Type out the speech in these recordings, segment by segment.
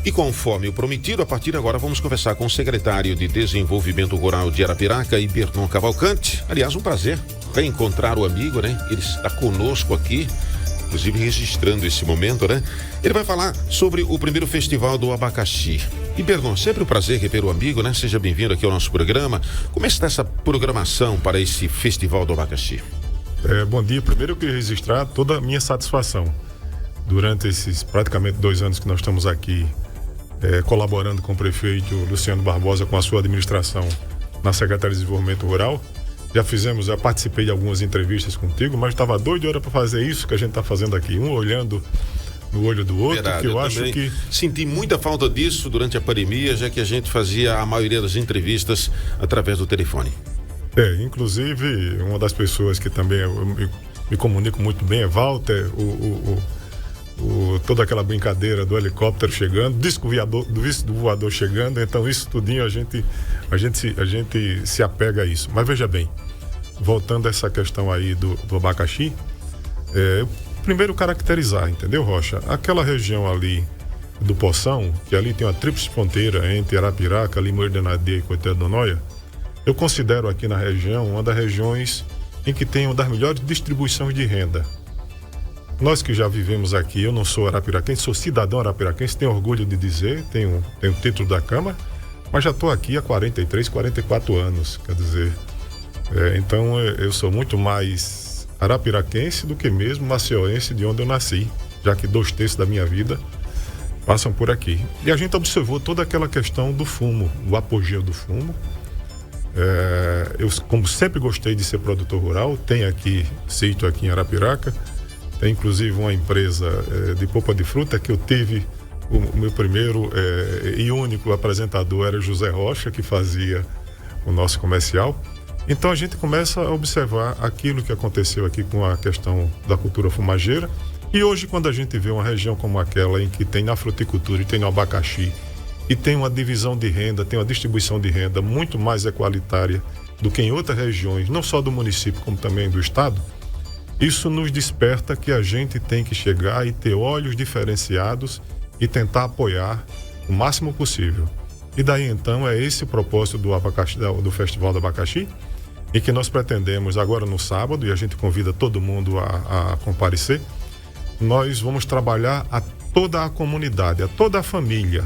E conforme o prometido, a partir de agora vamos conversar com o secretário de Desenvolvimento Rural de Arapiraca, Ibernon Cavalcante. Aliás, um prazer reencontrar o amigo, né? Ele está conosco aqui, inclusive registrando esse momento, né? Ele vai falar sobre o primeiro festival do abacaxi. Ibernon, sempre um prazer rever o amigo, né? Seja bem-vindo aqui ao nosso programa. Como é que está essa programação para esse festival do abacaxi? Bom dia. Primeiro eu queria registrar toda a minha satisfação. Durante esses praticamente 2 anos que nós estamos aqui colaborando com o prefeito Luciano Barbosa, com a sua administração na Secretaria de Desenvolvimento Rural, já participei de algumas entrevistas contigo, mas estava doido para fazer isso que a gente está fazendo aqui, um olhando no olho do outro. Verdade, que eu acho que senti muita falta disso durante a pandemia, já que a gente fazia a maioria das entrevistas através do telefone. Inclusive, uma das pessoas que também eu me comunico muito bem é Walter, toda aquela brincadeira do helicóptero chegando, do vice do voador chegando, então isso tudinho a gente se apega a isso. Mas veja bem, voltando a essa questão aí do abacaxi, primeiro caracterizar, entendeu, Rocha? Aquela região ali do Poção, que ali tem uma tríplice fronteira entre Arapiraca, Limoeiro de Anadia e Coité do Noia, eu considero aqui na região uma das regiões em que tem uma das melhores distribuições de renda. Nós que já vivemos aqui, eu não sou arapiraquense, sou cidadão arapiraquense, tenho orgulho de dizer, tenho título da Câmara, mas já estou aqui há 43, 44 anos, quer dizer, então eu sou muito mais arapiraquense do que mesmo macioense, de onde eu nasci, já que 2/3 da minha vida passam por aqui. E a gente observou toda aquela questão do fumo, o apogeu do fumo. Eu, como sempre gostei de ser produtor rural, tenho aqui sítio aqui em Arapiraca. Tem inclusive uma empresa de polpa de fruta que eu tive, o meu primeiro e único apresentador era José Rocha, que fazia o nosso comercial. Então a gente começa a observar aquilo que aconteceu aqui com a questão da cultura fumageira. E hoje, quando a gente vê uma região como aquela em que tem na fruticultura e tem no abacaxi, e tem uma divisão de renda, tem uma distribuição de renda muito mais equalitária do que em outras regiões, não só do município como também do estado, isso nos desperta que a gente tem que chegar e ter olhos diferenciados e tentar apoiar o máximo possível. E daí então é esse o propósito do Festival do Abacaxi, em que nós pretendemos agora no sábado, e a gente convida todo mundo a comparecer, nós vamos trabalhar a toda a comunidade, a toda a família,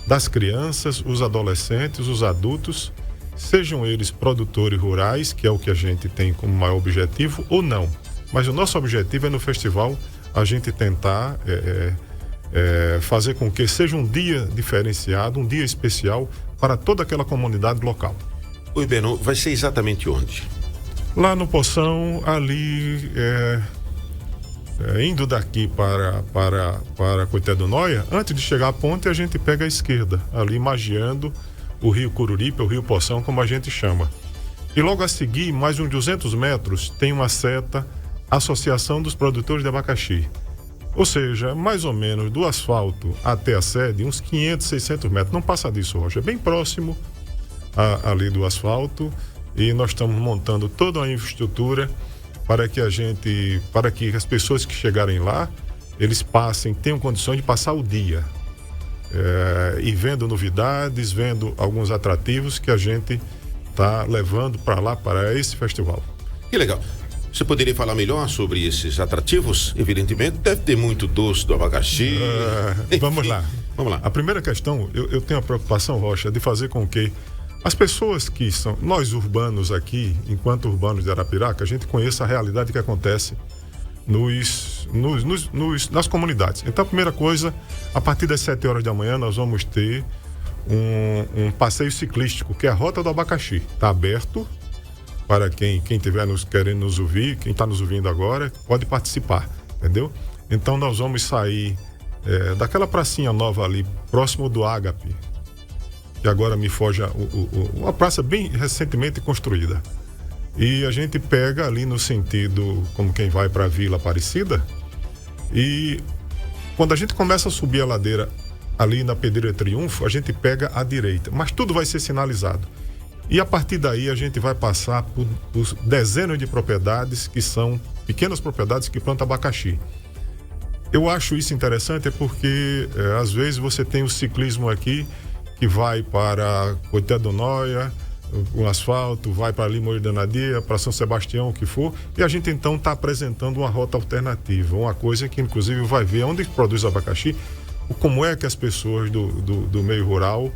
das crianças, os adolescentes, os adultos, sejam eles produtores rurais, que é o que a gente tem como maior objetivo, ou não. Mas o nosso objetivo é no festival a gente tentar fazer com que seja um dia diferenciado, um dia especial para toda aquela comunidade local. O Ibernon, vai ser exatamente onde? Lá no Poção, ali, indo daqui para Coité do Noia, antes de chegar à ponte, a gente pega a esquerda, ali magiando o rio Cururipe, o rio Poção, como a gente chama. E logo a seguir, mais uns 200 metros, tem uma seta Associação dos Produtores de Abacaxi. Ou seja, mais ou menos do asfalto até a sede, uns 500, 600 metros. Não passa disso, Rocha. É bem próximo ali do asfalto. E nós estamos montando toda uma infraestrutura para que as pessoas que chegarem lá, eles tenham condições de passar o dia. E vendo novidades, vendo alguns atrativos que a gente está levando para lá, para esse festival. Que legal. Você poderia falar melhor sobre esses atrativos? Evidentemente, deve ter muito doce do abacaxi. Vamos lá. A primeira questão, eu tenho a preocupação, Rocha, de fazer com que as pessoas que são, nós urbanos aqui, enquanto urbanos de Arapiraca, a gente conheça a realidade que acontece nas comunidades. Então, a primeira coisa, a partir das 7 horas da manhã, nós vamos ter um passeio ciclístico, que é a Rota do Abacaxi. Está aberto para quem estiver querendo nos ouvir, quem está nos ouvindo agora, pode participar, entendeu? Então, nós vamos sair daquela pracinha nova ali, próximo do Ágape, que agora me foge uma praça bem recentemente construída. E a gente pega ali no sentido, como quem vai para a Vila Aparecida, e quando a gente começa a subir a ladeira ali na Pedreira Triunfo, a gente pega à direita, mas tudo vai ser sinalizado. E a partir daí a gente vai passar por dezenas de propriedades que são pequenas propriedades que plantam abacaxi. Eu acho isso interessante porque às vezes você tem o ciclismo aqui que vai para Coité do Noia, o asfalto, vai para Limoeiro da Nadia, para São Sebastião, o que for, e a gente então está apresentando uma rota alternativa, uma coisa que inclusive vai ver onde produz abacaxi, como é que as pessoas do meio rural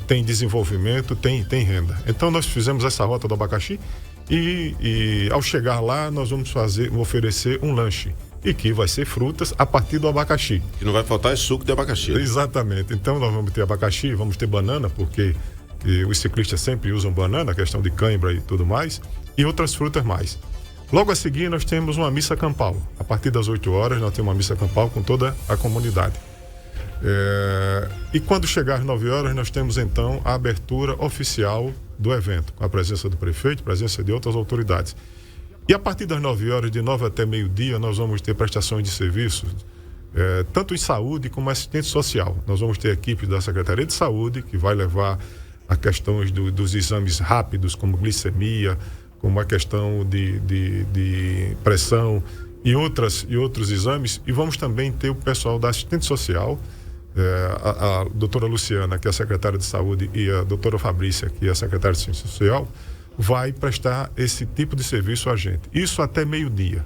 têm desenvolvimento, têm renda. Então nós fizemos essa rota do abacaxi e ao chegar lá nós vamos oferecer um lanche. E que vai ser frutas a partir do abacaxi. E não vai faltar suco de abacaxi. Né? Exatamente. Então nós vamos ter abacaxi, vamos ter banana, porque os ciclistas sempre usam banana, questão de cãibra e tudo mais, e outras frutas mais. Logo a seguir nós temos uma missa campal. A partir das 8 horas nós temos uma missa campal com toda a comunidade. E quando chegar às 9 horas nós temos então a abertura oficial do evento, com a presença do prefeito, presença de outras autoridades. E a partir das 9 horas, de 9 até meio-dia, nós vamos ter prestações de serviços, tanto em saúde como assistente social. Nós vamos ter equipe da Secretaria de Saúde, que vai levar a questões dos exames rápidos, como glicemia, como a questão de pressão e outros exames. E vamos também ter o pessoal da assistente social, a doutora Luciana, que é a secretária de Saúde, e a doutora Fabrícia, que é a secretária de Ciência Social, vai prestar esse tipo de serviço a gente. Isso até meio-dia.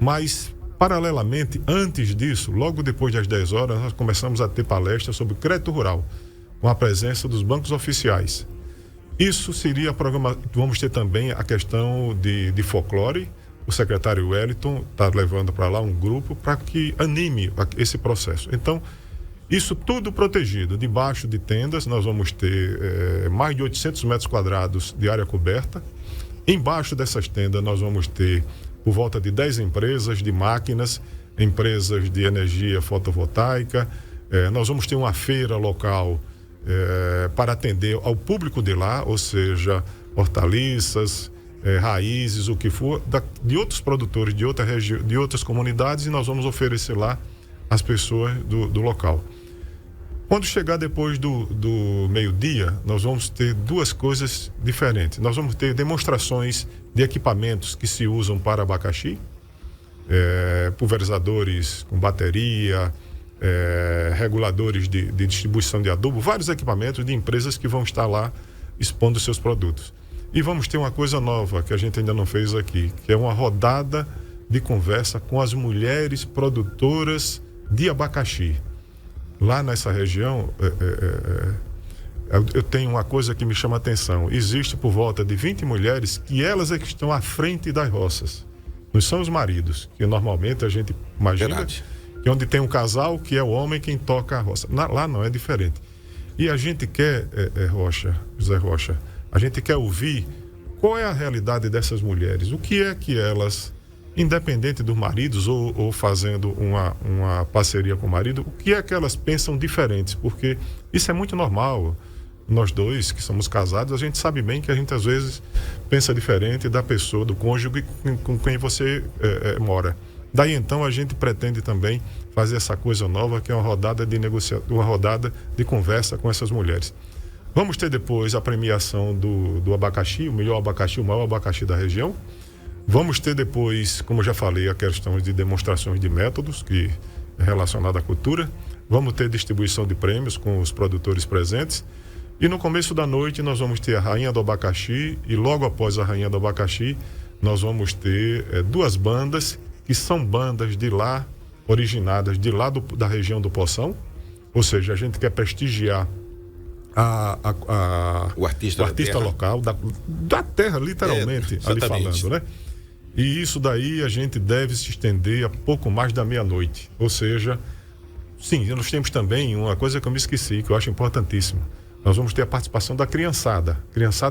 Mas, paralelamente, antes disso, logo depois das 10 horas, nós começamos a ter palestras sobre crédito rural, com a presença dos bancos oficiais. Isso seria programa. Vamos ter também a questão de folclore. O secretário Wellington está levando para lá um grupo para que anime esse processo. Então, isso tudo protegido. Debaixo de tendas, nós vamos ter mais de 800 metros quadrados de área coberta. Embaixo dessas tendas, nós vamos ter por volta de 10 empresas de máquinas, empresas de energia fotovoltaica. Nós vamos ter uma feira local para atender ao público de lá, ou seja, hortaliças, raízes, o que for, de outros produtores de outra região, de outras comunidades, e nós vamos oferecer lá às pessoas do local. Quando chegar depois do meio-dia, nós vamos ter duas coisas diferentes. Nós vamos ter demonstrações de equipamentos que se usam para abacaxi, pulverizadores com bateria, reguladores de distribuição de adubo, vários equipamentos de empresas que vão estar lá expondo seus produtos. E vamos ter uma coisa nova que a gente ainda não fez aqui, que é uma rodada de conversa com as mulheres produtoras de abacaxi. Lá nessa região, eu tenho uma coisa que me chama a atenção. Existe por volta de 20 mulheres que elas é que estão à frente das roças. Não são os maridos, que normalmente a gente imagina. Verdade. Que onde tem um casal, que é o homem quem toca a roça. Lá não, é diferente. E a gente quer, José Rocha, a gente quer ouvir qual é a realidade dessas mulheres. O que é que elas, independente dos maridos ou fazendo uma parceria com o marido, o que é que elas pensam diferentes? Porque isso é muito normal. Nós dois que somos casados, a gente sabe bem que a gente às vezes pensa diferente da pessoa, do cônjuge com quem você mora. Daí então a gente pretende também fazer essa coisa nova, que é uma rodada de uma rodada de conversa com essas mulheres. Vamos ter depois a premiação do abacaxi, o melhor abacaxi, o maior abacaxi da região. Vamos ter depois, como eu já falei, a questão de demonstrações de métodos, que é relacionada à cultura. Vamos ter distribuição de prêmios com os produtores presentes. E no começo da noite nós vamos ter a Rainha do Abacaxi, e logo após a Rainha do Abacaxi nós vamos ter duas bandas, que são bandas de lá, originadas de lá da região do Poção. Ou seja, a gente quer prestigiar o artista local, da terra, literalmente, ali falando, né? E isso daí a gente deve se estender a pouco mais da meia-noite. Ou seja, sim, nós temos também uma coisa que eu me esqueci, que eu acho importantíssima. Nós vamos ter a participação da criançada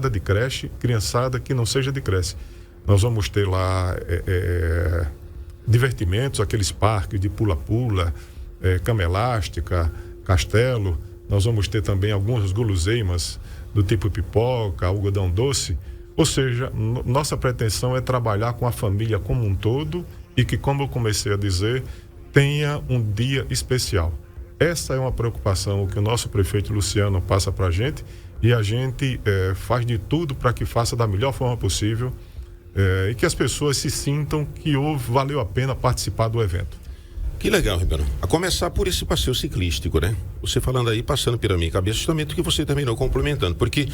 de creche, criançada que não seja de creche. Nós vamos ter lá divertimentos, aqueles parques de pula-pula, cama elástica, castelo. Nós vamos ter também algumas guloseimas do tipo pipoca, algodão doce. Ou seja, nossa pretensão é trabalhar com a família como um todo e que, como eu comecei a dizer, tenha um dia especial. Essa é uma preocupação que o nosso prefeito Luciano passa para a gente, e a gente faz de tudo para que faça da melhor forma possível e que as pessoas se sintam que valeu a pena participar do evento. Que legal, Ribeirão. A começar por esse passeio ciclístico, né? Você falando aí, passando pela minha cabeça, justamente o que você terminou complementando, porque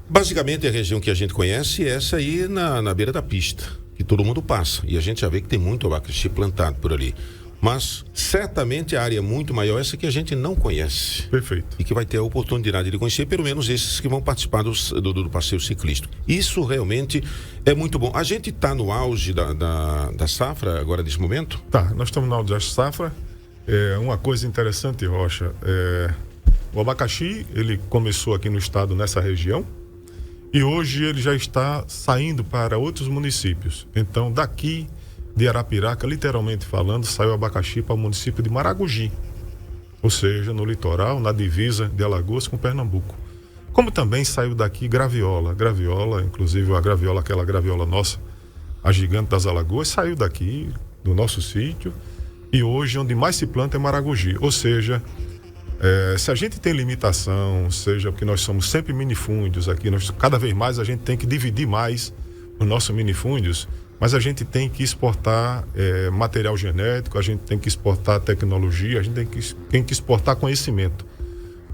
basicamente a região que a gente conhece é essa aí na beira da pista, que todo mundo passa, e a gente já vê que tem muito abacaxi plantado por ali. Mas certamente a área é muito maior, essa que a gente não conhece. Perfeito. E que vai ter a oportunidade de conhecer, pelo menos esses que vão participar do passeio ciclístico. Isso realmente é muito bom. A gente está no auge da safra agora, nesse momento? Tá, nós estamos no auge da safra. Uma coisa interessante, Rocha, o abacaxi, ele começou aqui no estado, nessa região, e hoje ele já está saindo para outros municípios. Então, daqui de Arapiraca, literalmente falando, saiu abacaxi para o município de Maragogi, ou seja, no litoral, na divisa de Alagoas com Pernambuco. Como também saiu daqui graviola, inclusive aquela graviola nossa, a gigante das Alagoas, saiu daqui, do nosso sítio, e hoje onde mais se planta é Maragogi, ou seja, se a gente tem limitação, seja porque nós somos sempre minifúndios aqui, cada vez mais a gente tem que dividir mais os nossos minifúndios, mas a gente tem que exportar material genético, a gente tem que exportar tecnologia, a gente tem que exportar conhecimento.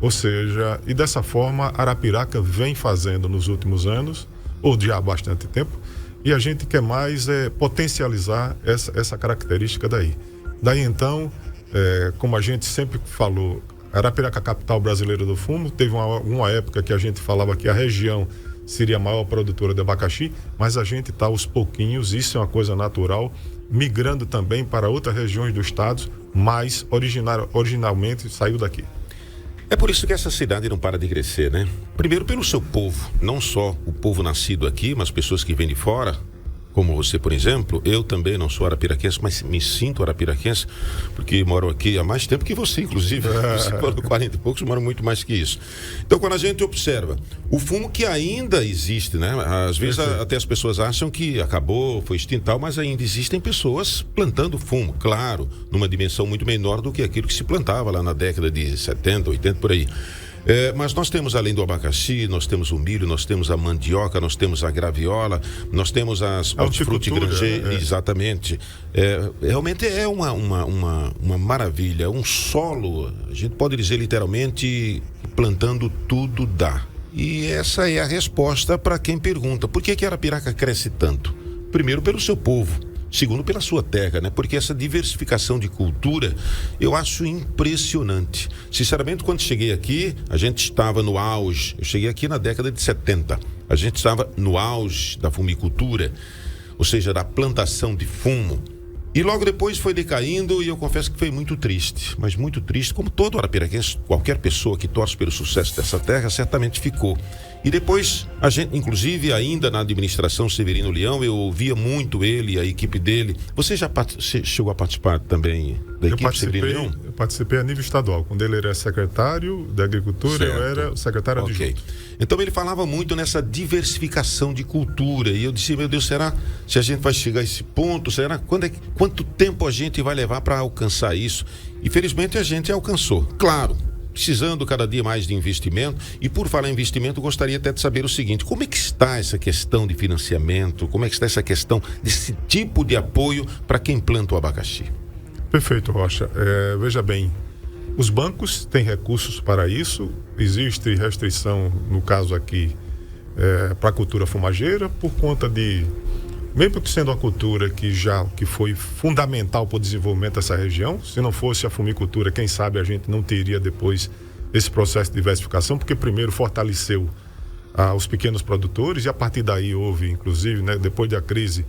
Ou seja, e dessa forma Arapiraca vem fazendo nos últimos anos, ou já há bastante tempo, e a gente quer mais potencializar essa característica daí. Daí então, como a gente sempre falou, Arapiraca, capital brasileira do fumo, teve uma época que a gente falava que a região seria a maior produtora de abacaxi, mas a gente está aos pouquinhos, isso é uma coisa natural, migrando também para outras regiões do estado, mas originalmente saiu daqui. É por isso que essa cidade não para de crescer, né? Primeiro pelo seu povo, não só o povo nascido aqui, mas pessoas que vêm de fora, como você, por exemplo. Eu também não sou arapiraquense, mas me sinto arapiraquense, porque moro aqui há mais tempo que você, inclusive. Você falou 40 e poucos, eu moro muito mais que isso. Então, quando a gente observa o fumo que ainda existe, né? Às vezes até as pessoas acham que acabou, foi extinto e tal, mas ainda existem pessoas plantando fumo, claro, numa dimensão muito menor do que aquilo que se plantava lá na década de 70, 80, por aí. Mas nós temos, além do abacaxi, nós temos o milho, nós temos a mandioca, nós temos a graviola, nós temos as hortifruti granger, exatamente. Realmente é uma maravilha, um solo, a gente pode dizer literalmente, plantando tudo dá. E essa é a resposta para quem pergunta, por que Arapiraca cresce tanto? Primeiro, pelo seu povo. Segundo, pela sua terra, né? Porque essa diversificação de cultura eu acho impressionante. Sinceramente, quando cheguei aqui, a gente estava no auge. Eu cheguei aqui na década de 70. A gente estava no auge da fumicultura, ou seja, da plantação de fumo. E logo depois foi decaindo e eu confesso que foi muito triste. Mas muito triste, como todo arapiraquense, qualquer pessoa que torce pelo sucesso dessa terra, certamente ficou. E depois, a gente, inclusive, ainda na administração Severino Leão, eu ouvia muito ele e a equipe dele. Você já chegou a participar também da equipe Severino Leão? Eu participei a nível estadual. Quando ele era secretário da Agricultura, certo. Eu era o secretário adjunto. Então ele falava muito nessa diversificação de cultura. E eu disse, meu Deus, será se a gente vai chegar a esse ponto? Será quanto tempo a gente vai levar para alcançar isso? E felizmente a gente alcançou. Claro, precisando cada dia mais de investimento. E por falar em investimento, gostaria até de saber o seguinte: como é que está essa questão de financiamento? Como é que está essa questão desse tipo de apoio para quem planta o abacaxi? Perfeito, Rocha. Veja bem, os bancos têm recursos para isso. Existe restrição, no caso aqui, para a cultura fumageira, por conta de, mesmo que sendo uma cultura que foi fundamental para o desenvolvimento dessa região, se não fosse a fumicultura, quem sabe a gente não teria depois esse processo de diversificação, porque primeiro fortaleceu os pequenos produtores e a partir daí houve, inclusive, né, depois da crise,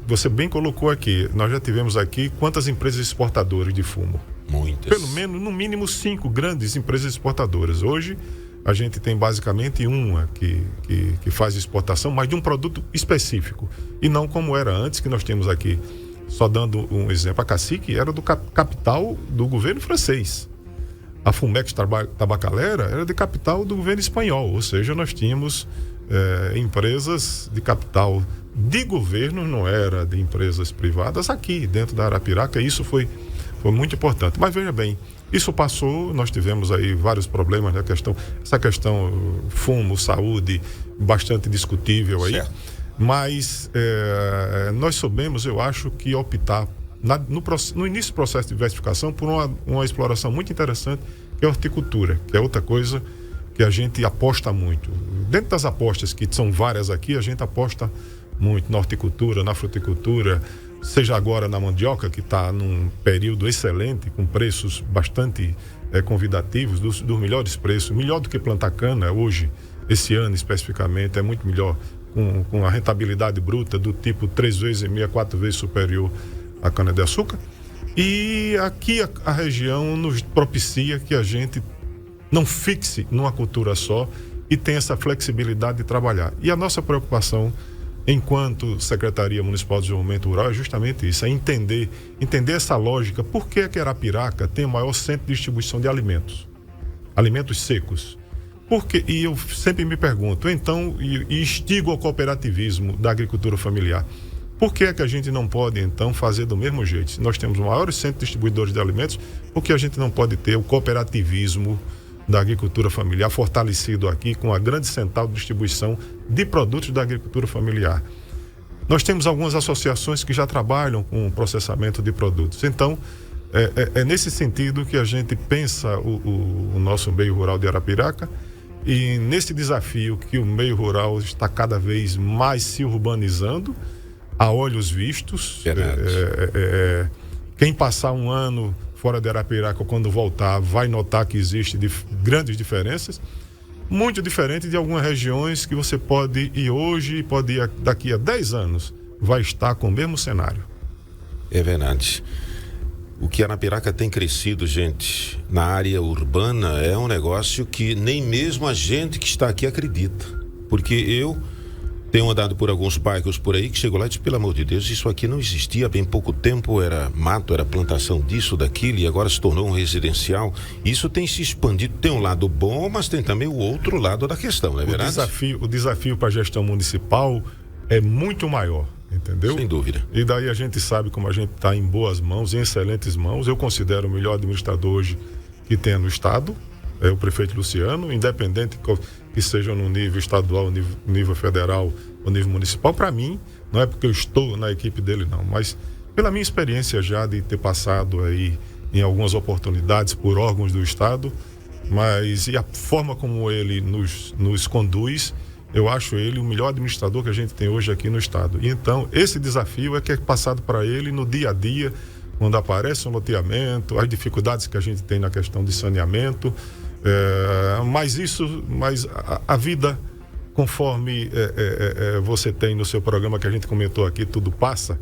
você bem colocou aqui, nós já tivemos aqui quantas empresas exportadoras de fumo? Muitas. Pelo menos, no mínimo 5 grandes empresas exportadoras. Hoje, a gente tem basicamente uma que faz exportação, mas de um produto específico. E não como era antes, que nós temos aqui, só dando um exemplo, a Cacique era do capital do governo francês. A Fumex Tabacalera era de capital do governo espanhol, ou seja, nós tínhamos empresas de capital de governo, não era de empresas privadas aqui dentro da Arapiraca. Isso foi muito importante. Mas veja bem, isso passou, nós tivemos aí vários problemas na questão, essa questão fumo, saúde, bastante discutível aí. Certo. Mas nós soubemos, eu acho, que optar no início do processo de diversificação por uma exploração muito interessante, que é a horticultura, que é outra coisa que a gente aposta muito. Dentro das apostas, que são várias aqui, a gente aposta muito na horticultura, na fruticultura, seja agora na mandioca, que está num período excelente, com preços bastante convidativos, dos melhores preços, melhor do que plantar cana hoje, esse ano especificamente, é muito melhor, com a rentabilidade bruta do tipo 3 vezes e meia, 4 vezes superior à cana-de-açúcar. E aqui a região nos propicia que a gente não fixe numa cultura só e tenha essa flexibilidade de trabalhar. E a nossa preocupação, enquanto Secretaria Municipal de Desenvolvimento Rural, é justamente isso, é entender essa lógica. Por que que Arapiraca tem o maior centro de distribuição de alimentos secos? Porque, e eu sempre me pergunto, então, e instigo ao cooperativismo da agricultura familiar, por que é que a gente não pode, então, fazer do mesmo jeito? Se nós temos o maior centro de distribuidores de alimentos, por que a gente não pode ter o cooperativismo da agricultura familiar fortalecido aqui com a grande central de distribuição de produtos da agricultura familiar? Nós temos algumas associações que já trabalham com o processamento de produtos. Então, é nesse sentido que a gente pensa o nosso meio rural de Arapiraca, e nesse desafio que o meio rural está cada vez mais se urbanizando, a olhos vistos. Quem passar um ano fora de Arapiraca, quando voltar, vai notar que existe grandes diferenças, muito diferente de algumas regiões que você pode ir hoje e pode ir daqui a 10 anos, vai estar com o mesmo cenário. É verdade. O que Arapiraca tem crescido, gente, na área urbana, é um negócio que nem mesmo a gente que está aqui acredita. Porque eu tenho andado por alguns bairros por aí que chego lá e digo, pelo amor de Deus, isso aqui não existia há bem pouco tempo, era mato, era plantação disso, daquilo, e agora se tornou um residencial. Isso tem se expandido, tem um lado bom, mas tem também o outro lado da questão, não é verdade? O desafio para a gestão municipal é muito maior, entendeu? Sem dúvida. E daí a gente sabe como a gente está em boas mãos, em excelentes mãos. Eu considero o melhor administrador hoje que tem no estado, é o prefeito Luciano, independente que seja no nível estadual, nível federal ou nível municipal. Para mim, não é porque eu estou na equipe dele não, mas pela minha experiência já de ter passado aí em algumas oportunidades por órgãos do estado, mas e a forma como ele nos conduz, eu acho ele o melhor administrador que a gente tem hoje aqui no estado. E então, esse desafio é que é passado para ele no dia a dia, quando aparece um loteamento, as dificuldades que a gente tem na questão de saneamento, mas a vida, conforme você tem no seu programa que a gente comentou aqui, tudo passa,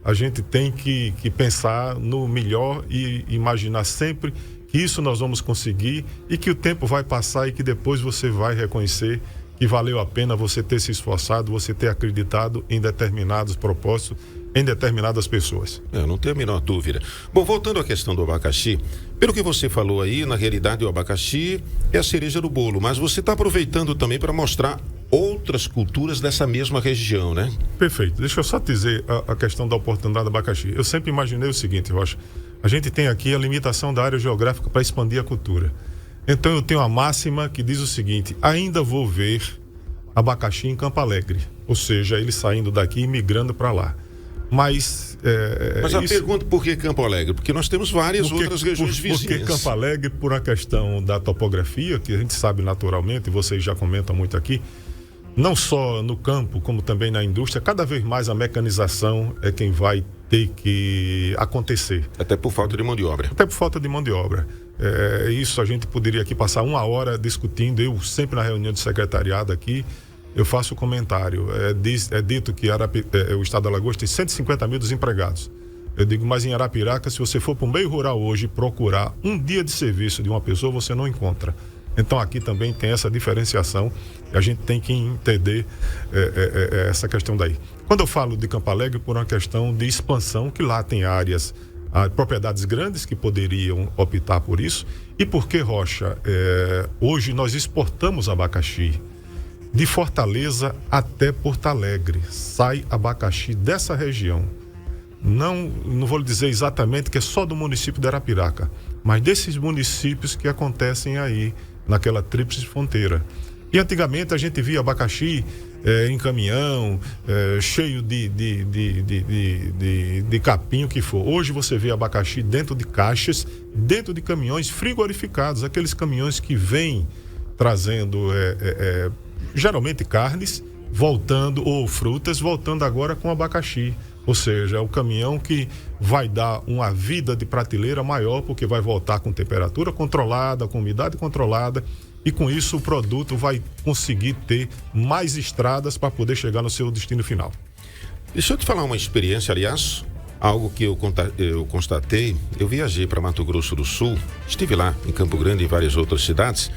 a gente tem que pensar no melhor e imaginar sempre que isso nós vamos conseguir e que o tempo vai passar e que depois você vai reconhecer que valeu a pena você ter se esforçado, você ter acreditado em determinados propósitos, em determinadas pessoas. Eu não tenho a menor dúvida. Bom, voltando à questão do abacaxi, pelo que você falou aí, na realidade o abacaxi é a cereja do bolo, mas você está aproveitando também para mostrar outras culturas dessa mesma região, né? Perfeito. Deixa eu só dizer a questão da oportunidade do abacaxi. Eu sempre imaginei o seguinte, Rocha, a gente tem aqui a limitação da área geográfica para expandir a cultura. Então eu tenho a máxima que diz o seguinte: ainda vou ver abacaxi em Campo Alegre, ou seja, ele saindo daqui e migrando para lá. Mas a pergunta, por que Campo Alegre? Porque nós temos várias outras regiões vizinhas. Porque Campo Alegre, por uma questão da topografia, que a gente sabe naturalmente, e vocês já comentam muito aqui, não só no campo, como também na indústria, cada vez mais a mecanização é quem vai ter que acontecer. Até por falta de mão de obra. Até por falta de mão de obra. Isso a gente poderia aqui passar 1 hora discutindo. Eu sempre na reunião de secretariado aqui, eu faço o comentário. É dito que o estado de Alagoas tem 150 mil desempregados. Eu digo, mas em Arapiraca, se você for para o meio rural hoje procurar um dia de serviço de uma pessoa, você não encontra. Então aqui também tem essa diferenciação e a gente tem que entender essa questão daí. Quando eu falo de Campo Alegre, por uma questão de expansão, que lá tem áreas, propriedades grandes que poderiam optar por isso. E porque, Rocha, hoje nós exportamos abacaxi de Fortaleza até Porto Alegre. Sai abacaxi dessa região. Não vou lhe dizer exatamente que é só do município de Arapiraca, mas desses municípios que acontecem aí, naquela tríplice fronteira. E antigamente a gente via abacaxi em caminhão, cheio de capim, o que for. Hoje você vê abacaxi dentro de caixas, dentro de caminhões frigorificados, aqueles caminhões que vêm trazendo geralmente carnes, voltando, ou frutas, voltando agora com abacaxi. Ou seja, é o caminhão que vai dar uma vida de prateleira maior, porque vai voltar com temperatura controlada, com umidade controlada, e com isso o produto vai conseguir ter mais estradas para poder chegar no seu destino final. Deixa eu te falar uma experiência, aliás, algo que eu constatei. Eu viajei para Mato Grosso do Sul, estive lá em Campo Grande e várias outras cidades,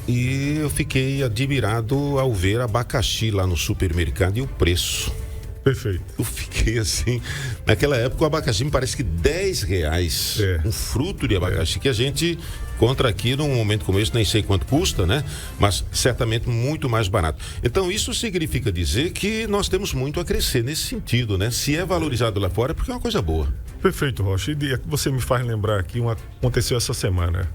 e eu fiquei admirado ao ver abacaxi lá no supermercado e o preço. Perfeito. Eu fiquei assim, naquela época o abacaxi me parece que R$10, um fruto de abacaxi que a gente encontra aqui num momento como esse, nem sei quanto custa, né? Mas certamente muito mais barato. Então isso significa dizer que nós temos muito a crescer nesse sentido, né? Se é valorizado lá fora é porque é uma coisa boa. Perfeito, Rocha. E você me faz lembrar aqui, aconteceu essa semana.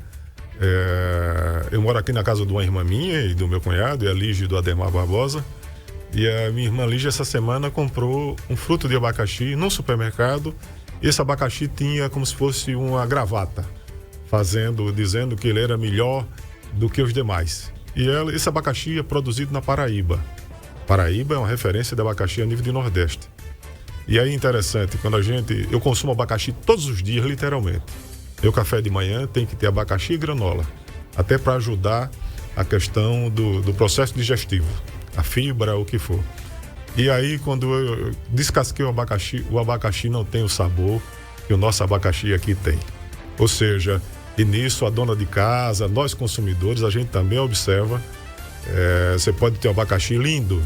Eu moro aqui na casa de uma irmã minha e do meu cunhado, a Lígia e do Ademar Barbosa. E a minha irmã Lígia essa semana comprou um fruto de abacaxi num supermercado. Esse abacaxi tinha como se fosse uma gravata, dizendo que ele era melhor do que os demais. E esse abacaxi é produzido na Paraíba. Paraíba é uma referência de abacaxi a nível de Nordeste. E aí interessante, eu consumo abacaxi todos os dias, literalmente. Meu café de manhã tem que ter abacaxi e granola, até para ajudar a questão do processo digestivo, a fibra, o que for. E aí, quando eu descasquei o abacaxi não tem o sabor que o nosso abacaxi aqui tem. Ou seja, e nisso a dona de casa, nós consumidores, a gente também observa. Você pode ter um abacaxi lindo,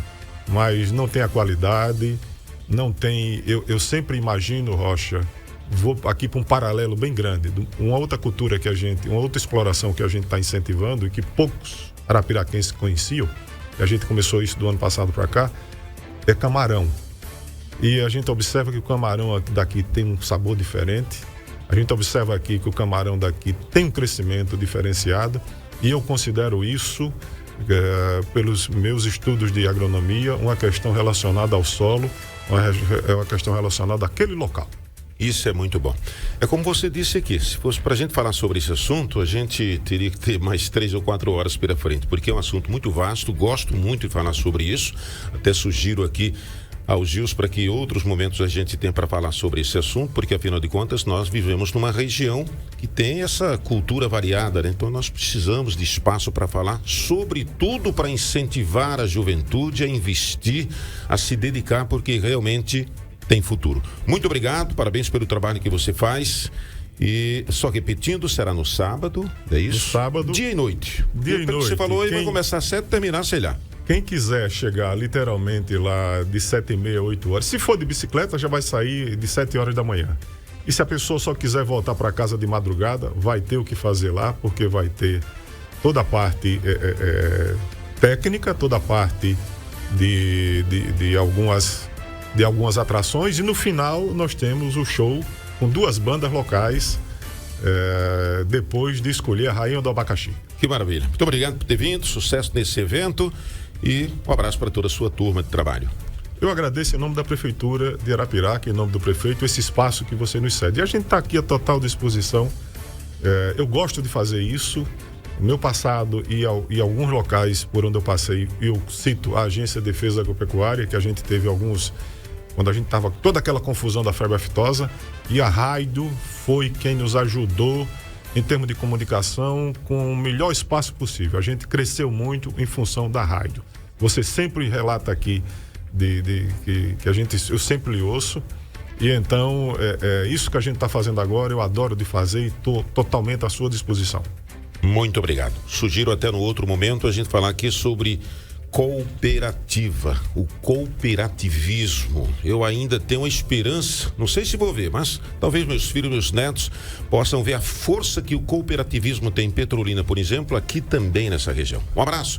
mas não tem a qualidade, não tem... Eu sempre imagino, Rocha, vou aqui para um paralelo bem grande, uma outra cultura uma outra exploração que a gente está incentivando e que poucos arapiraquenses conheciam. A gente começou isso do ano passado para cá, é camarão. E a gente observa que o camarão daqui tem um sabor diferente. A gente observa aqui que o camarão daqui tem um crescimento diferenciado. E eu considero isso, pelos meus estudos de agronomia, uma questão relacionada ao solo, uma questão relacionada àquele local. Isso é muito bom. É como você disse aqui, se fosse para a gente falar sobre esse assunto, a gente teria que ter mais 3 ou 4 horas pela frente, porque é um assunto muito vasto, gosto muito de falar sobre isso, até sugiro aqui ao Gils para que outros momentos a gente tenha para falar sobre esse assunto, porque afinal de contas nós vivemos numa região que tem essa cultura variada, né? Então nós precisamos de espaço para falar, sobretudo para incentivar a juventude a investir, a se dedicar, porque realmente tem futuro. Muito obrigado, parabéns pelo trabalho que você faz. E só repetindo, será no sábado, é isso? No sábado. Dia e noite. Dia e noite. Você falou aí, vai começar às 7 e terminar, sei lá. Quem quiser chegar literalmente lá de 7h30, 8 horas, se for de bicicleta, já vai sair de 7 horas da manhã. E se a pessoa só quiser voltar para casa de madrugada, vai ter o que fazer lá, porque vai ter toda a parte técnica, toda a parte de algumas atrações, e no final nós temos o show com 2 bandas locais, depois de escolher a Rainha do Abacaxi. Que maravilha. Muito obrigado por ter vindo, sucesso nesse evento e um abraço para toda a sua turma de trabalho. Eu agradeço em nome da Prefeitura de Arapiraca, em nome do prefeito, esse espaço que você nos cede. E a gente está aqui à total disposição. Eu gosto de fazer isso. No meu passado e alguns locais por onde eu passei, eu cito a Agência de Defesa Agropecuária, que a gente teve quando a gente estava toda aquela confusão da febre aftosa, e a Raido foi quem nos ajudou em termos de comunicação com o melhor espaço possível. A gente cresceu muito em função da Raido. Você sempre relata aqui que eu sempre lhe ouço, e então isso que a gente está fazendo agora, eu adoro de fazer e estou totalmente à sua disposição. Muito obrigado. Sugiro até no outro momento a gente falar aqui sobre cooperativa, o cooperativismo. Eu ainda tenho uma esperança, não sei se vou ver, mas talvez meus filhos, meus netos possam ver a força que o cooperativismo tem em Petrolina, por exemplo, aqui também nessa região. Um abraço.